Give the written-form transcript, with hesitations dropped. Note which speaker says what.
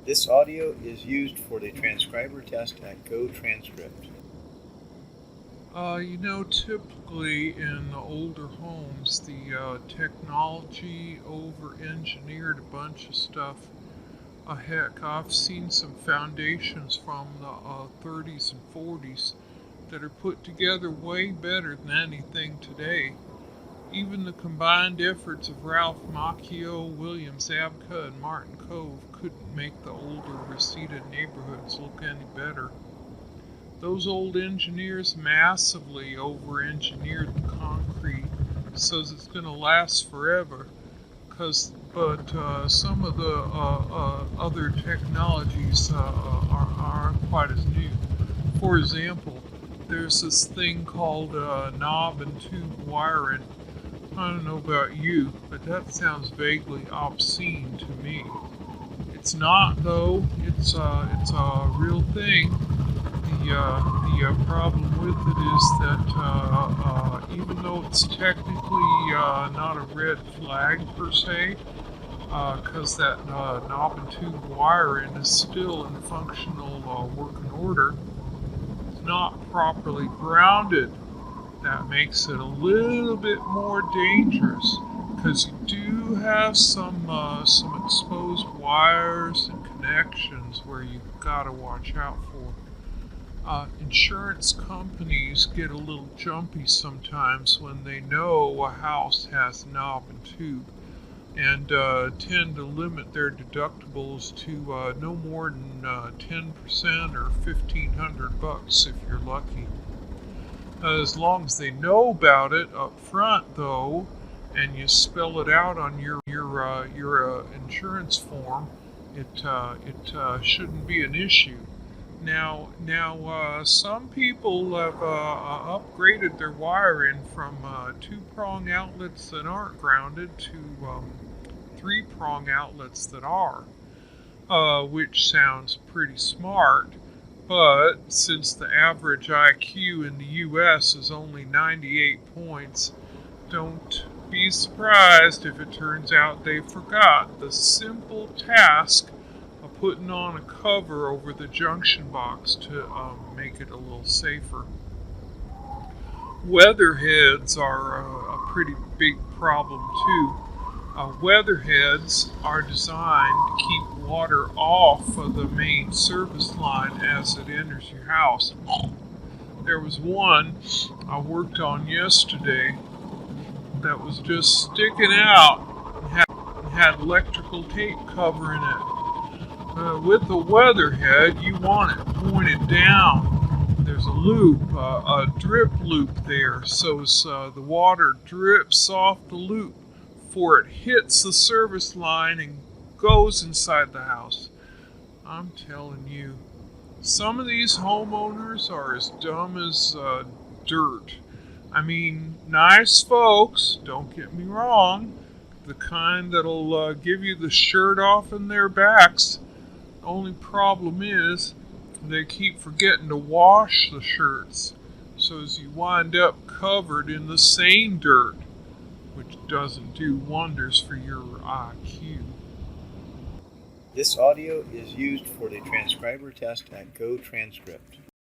Speaker 1: This audio is used for the transcriber test at GoTranscript.
Speaker 2: Typically in the older homes, the technology over-engineered a bunch of stuff. Heck, I've seen some foundations from the 30s and 40s that are put together way better than anything today. Even the combined efforts of Ralph Macchio, William Zabka, and Martin Kove couldn't make the older Reseda neighborhoods look any better. Those old engineers massively over-engineered the concrete so it's going to last forever. But some of the other technologies aren't quite as new. For example, there's this thing called knob and tube wiring. I don't know about you, but that sounds vaguely obscene to me. It's not though. It's a real thing. The problem with it is that even though it's technically not a red flag per se, because that knob and tube wiring is still in functional working order, it's not properly grounded. That makes it a little bit more dangerous because you do have some exposed wires and connections where you've got to watch out for. Insurance companies get a little jumpy sometimes when they know a house has knob and tube and tend to limit their deductibles to no more than 10% or $1,500 if you're lucky. As long as they know about it up front, though, and you spell it out on your insurance form, it shouldn't be an issue. Now, some people have upgraded their wiring from two-prong outlets that aren't grounded to three-prong outlets that are, which sounds pretty smart. But since the average IQ in the US is only 98 points, don't be surprised if it turns out they forgot the simple task of putting on a cover over the junction box to make it a little safer. Weatherheads are a pretty big problem too. Weatherheads are designed to keep water off of the main service line as it enters your house. There was one I worked on yesterday that was just sticking out and had electrical tape covering it. With the weatherhead, you want it pointed down. There's a loop, a drip loop there, so the water drips off the loop before it hits the service line and goes inside the house. I'm telling you, some of these homeowners are as dumb as dirt. I mean, nice folks, don't get me wrong, the kind that'll give you the shirt off in their backs. The only problem is they keep forgetting to wash the shirts, so as you wind up covered in the same dirt, which doesn't do wonders for your IQ.
Speaker 1: This audio is used for the transcriber test at GoTranscript.